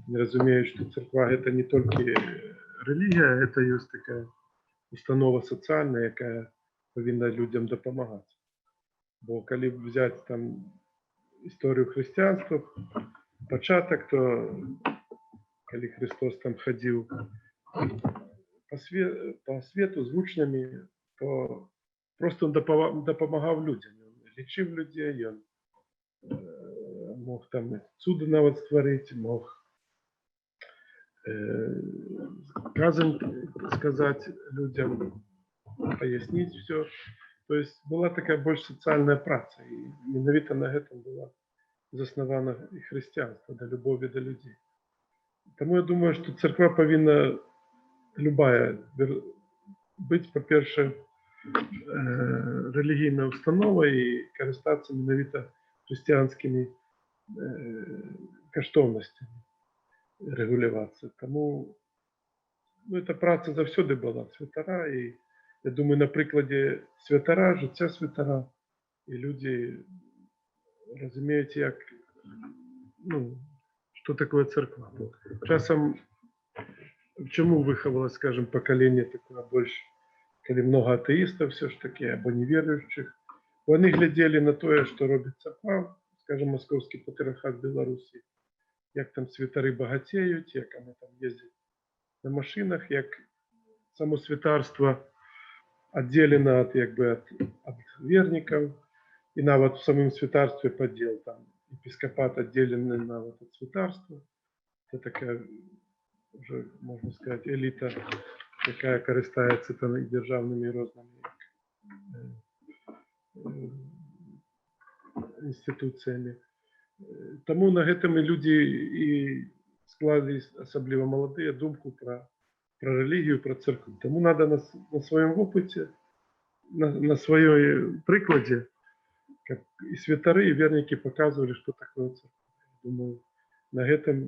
Не розуміють, що церква – це не тільки релігія, це є така установа соціальна, яка повинна людям допомагати. Бо коли взяти там історію християнства, початок, то коли Христос там ходив по світу з учнями, то просто він допомагав людям. Він лічив людей, він мог там чудо навіть створити, мог казань сказать людям, пояснить все. То есть была такая больше социальная праца, и менавіта на этом была заснована и христианство, до любови до людей. Тому я думаю, что церква повинна любая быть, по-перше, релігійна установа і користатися менавіта християнськими коштовностями, регулюватися. Тому ця праця завжди була святара, і я думаю, на прикладі святара, життя святара, і люди розуміють, як, що таке церква. Часом, чому виховалось, скажімо, покоління таке більше, коли много атеїстів все ж таки, або невіруючих, вони глядели на те, що робить церква, скажімо, Московський патріархат Білорусі, як там святари багатіють, як вони там їздять на машинах, як само святарство відділено від вірників, і навіть в самому святарстві поділ, там епископат відділений навіть від святарства. Це така, вже, можна сказати, еліта, яка користується там і державними різними інституціями. Тому на гэтым люди і складали, особливо молоді, думку про релігію, про церкву. Тому треба на своєму опиті, на своєму прикладі, як і святари, і вірники показували, що таке церква. Думаю, на гэтым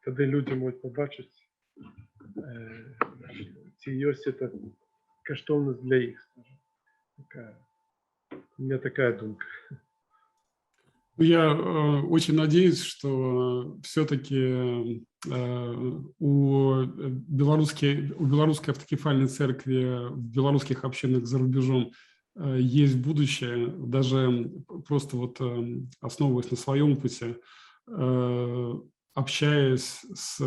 тоді люди можуть побачити, ці є це коштовність для їх. У меня такая думка. Я очень надеюсь, что все-таки у белорусской автокефальной церкви, в белорусских общинах за рубежом есть будущее, даже просто вот основываясь на своем опыте, общаясь с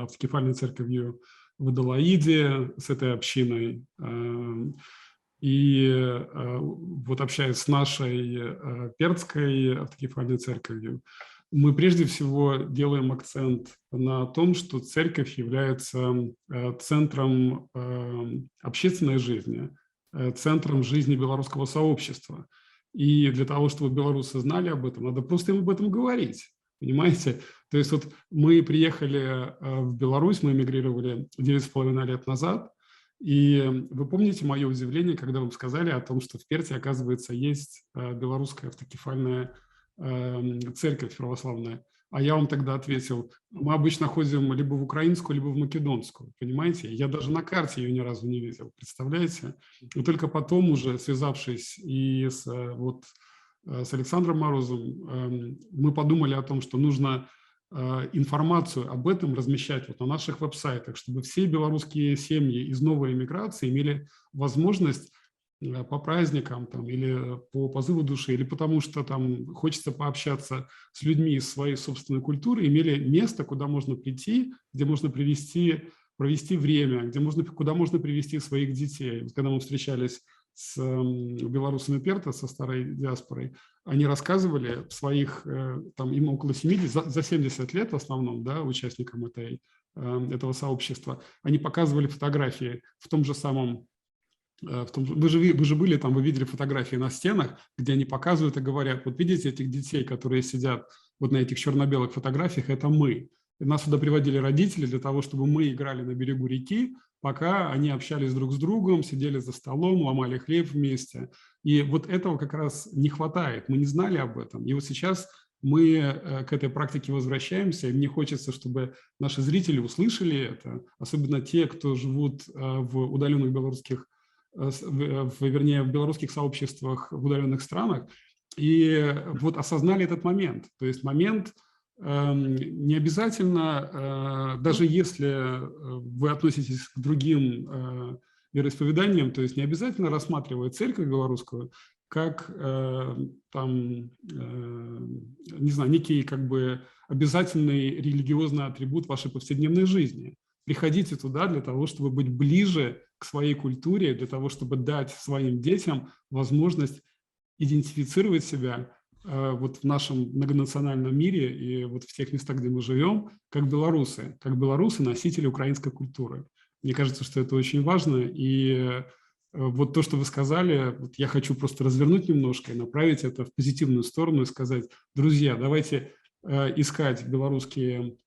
автокефальной церковью в Адалаиде, с этой общиной, и вот общаясь с нашей Перцкой автокефальной церковью, мы прежде всего делаем акцент на том, что церковь является центром общественной жизни, центром жизни белорусского сообщества. И для того, чтобы белорусы знали об этом, надо просто им об этом говорить. Понимаете? То есть вот мы приехали в Беларусь, мы эмигрировали 9,5 лет назад, и вы помните мое удивление, когда вам сказали о том, что в Перте, оказывается, есть белорусская автокефальная церковь православная. А я вам тогда ответил, мы обычно ходим либо в украинскую, либо в македонскую, понимаете? Я даже на карте ее ни разу не видел, представляете? И только потом уже, связавшись и с Александром Морозом, мы подумали о том, что нужно информацию об этом размещать вот на наших веб-сайтах, чтобы все белорусские семьи из новой эмиграции имели возможность по праздникам там, или по позыву души, или потому что там хочется пообщаться с людьми из своей собственной культуры, имели место, куда можно прийти, где можно провести время, куда можно привести своих детей. Когда мы встречались с белорусами Перта, со старой диаспорой, они рассказывали в своих, там им около 70, за 70 лет в основном, да, участникам этого сообщества, они показывали фотографии в том же самом, вы же были там, вы видели фотографии на стенах, где они показывают и говорят, вот видите этих детей, которые сидят вот на этих черно-белых фотографиях, это мы. И нас сюда приводили родители для того, чтобы мы играли на берегу реки, пока они общались друг с другом, сидели за столом, ломали хлеб вместе. И вот этого как раз не хватает, мы не знали об этом. И вот сейчас мы к этой практике возвращаемся, и мне хочется, чтобы наши зрители услышали это, особенно те, кто живут в удаленных белорусских, в белорусских сообществах в удаленных странах, и вот осознали этот момент, то есть момент не обязательно, даже если вы относитесь к другим вероисповеданиям, то есть не обязательно рассматривать церковь белорусскую как там, не знаю, некий как бы обязательный религиозный атрибут вашей повседневной жизни. Приходите туда для того, чтобы быть ближе к своей культуре, для того, чтобы дать своим детям возможность идентифицировать себя вот в нашем многонациональном мире и вот в тех местах, где мы живем, как белорусы носители украинской культуры. Мне кажется, что это очень важно, и вот то, что вы сказали, вот я хочу просто развернуть немножко и направить это в позитивную сторону и сказать: друзья, давайте искать белорусские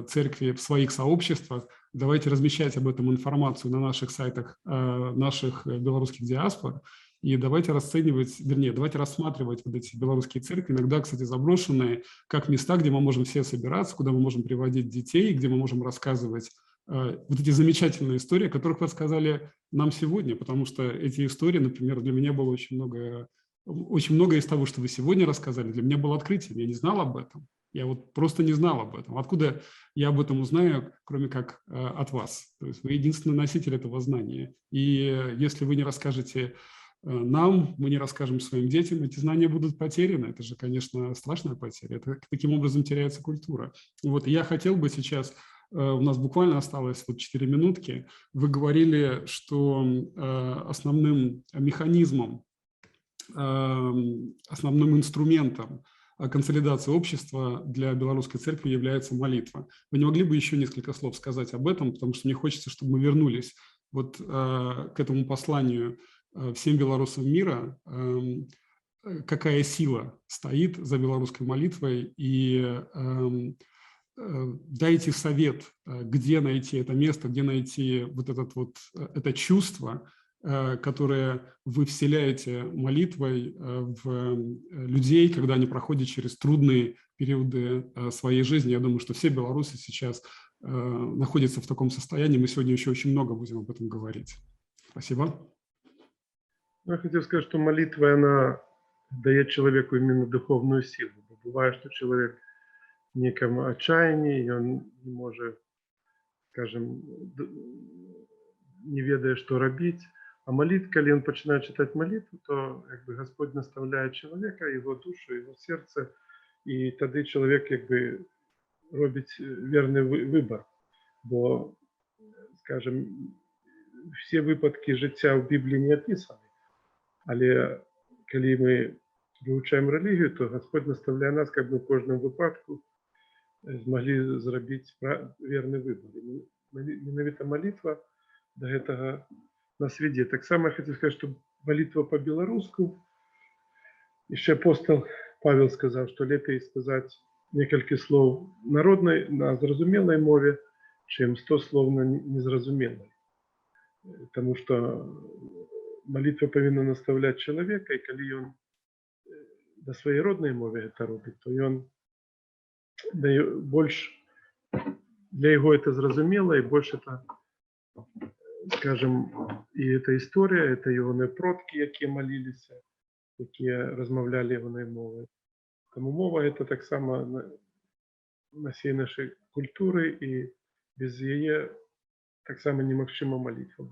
церкви в своих сообществах, давайте размещать об этом информацию на наших сайтах наших белорусских диаспор, и давайте расценивать, вернее, давайте рассматривать вот эти белорусские церкви, иногда, кстати, заброшенные, как места, где мы можем все собираться, куда мы можем приводить детей, где мы можем рассказывать вот эти замечательные истории, о которых вы рассказали нам сегодня, потому что эти истории, например, для меня было очень много из того, что вы сегодня рассказали, для меня было открытием, я не знал об этом, я вот просто не знал об этом. Откуда я об этом узнаю, кроме как от вас? То есть вы единственный носитель этого знания, и если вы не расскажете нам, мы не расскажем своим детям, эти знания будут потеряны. Это же, конечно, страшная потеря. Это таким образом теряется культура. Вот, и я хотел бы сейчас, у нас буквально осталось вот 4 минутки, вы говорили, что основным механизмом, основным инструментом консолидации общества для белорусской церкви является молитва. Вы не могли бы еще несколько слов сказать об этом, потому что мне хочется, чтобы мы вернулись вот к этому посланию всем белорусам мира, какая сила стоит за белорусской молитвой, и дайте совет, где найти это место, где найти вот это чувство, которое вы вселяете молитвой в людей, когда они проходят через трудные периоды своей жизни. Я думаю, что все белорусы сейчас находятся в таком состоянии. Мы сегодня еще очень много будем об этом говорить. Спасибо. Я хотел сказать, что молитва, она дает человеку именно духовную силу. Бывает, что человек в неком отчаянии, и он не может, скажем, не ведая, что робить. А молитва, когда он начинает читать молитву, то как бы Господь наставляет человека, его душу, его сердце, и тогда человек как бы робить верный выбор. Бо, скажем, все випадки життя в Біблії не описані. Але коли ми вивчаємо релігію, то Господь наставляє нас, як ми в кожному випадку змогли зробити вірний вибір. Менавіта молитва до этого нас веде. Так само я хотел сказать, что молитва по-белоруску, еще апостол Павел сказал, что лепей сказать несколько слов народной, на зразумелой мове, чем 100 слов на незразумелой. Потому что молитва повинна наставлять человека, и когда он на своей родной мове это робит, то он больше для его это зразумело, и больше это, скажем, и эта история, это его продки, які молились, які розмовляли ігоною мовою. Тому мова это так само носій нашої культури, і без її так само немагчыма молитва.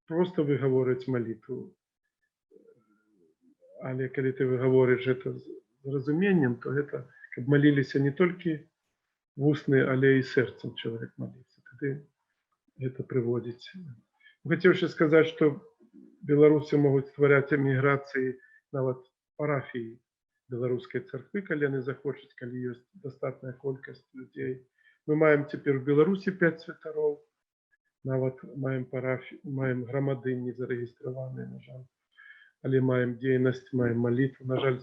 Просто выговорить молитву. Але когда ты выговоришь это с разумением, то это как молились не только в устные, але и сердцем человек молится. Тогда это приводит. Хотел еще сказать, что белорусы могут створять миграции на вот парафии белорусской церкви, когда они захочут, когда есть достаточная колькость людей. Мы маем теперь в Беларуси 5 святаров, нават маем парафію, маем громади не зарегистрированные, на жаль. Але маем дзейнасць, маем молитву. На жаль,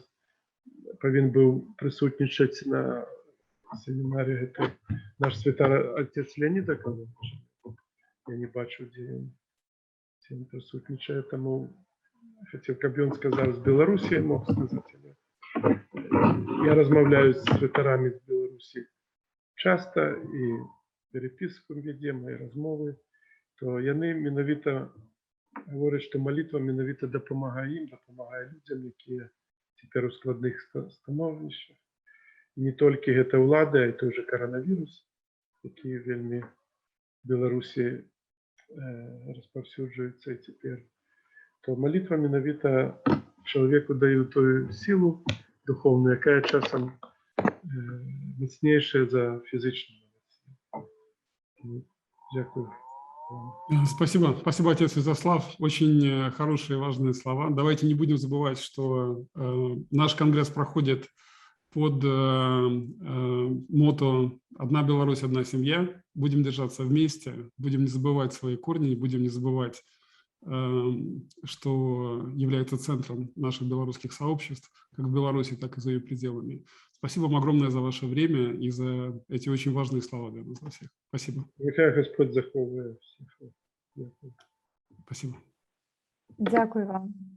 повинен был присутнічаць на семинарии это наш святар отец Леонид Акович. Я не бачу, где он присутнічае, тому хотел, каб он сказал с Беларуси, мог сказать. Я размовляю с святарами з Беларуси часто и переписку ведем, и розмови, то яны менавіта говорять, що молитва менавіта допомагає їм, допомагає людям, які тепер у складних становищах. не толькі гэта ўлады, а і той жа каранавірус, які вельмі в Беларусі распаўсюджваецца і цяпер, то малітва менавіта чалавеку дае тую сілу духовную, якая часам мацнейшая за фізычную. Дякую. Спасибо. Спасибо, отец Святослав. Очень хорошие и важные слова. Давайте не будем забывать, что наш конгресс проходит под мото «Одна Беларусь, одна семья». Будем держаться вместе, будем не забывать свои корни, будем не забывать, что является центром наших белорусских сообществ, как в Беларуси, так и за ее пределами. Спасибо вам огромное за ваше время и за эти очень важные слова для нас всех. Спасибо. Нехай Господь заховує всіх. Дякую. Спасибо. Дякую вам.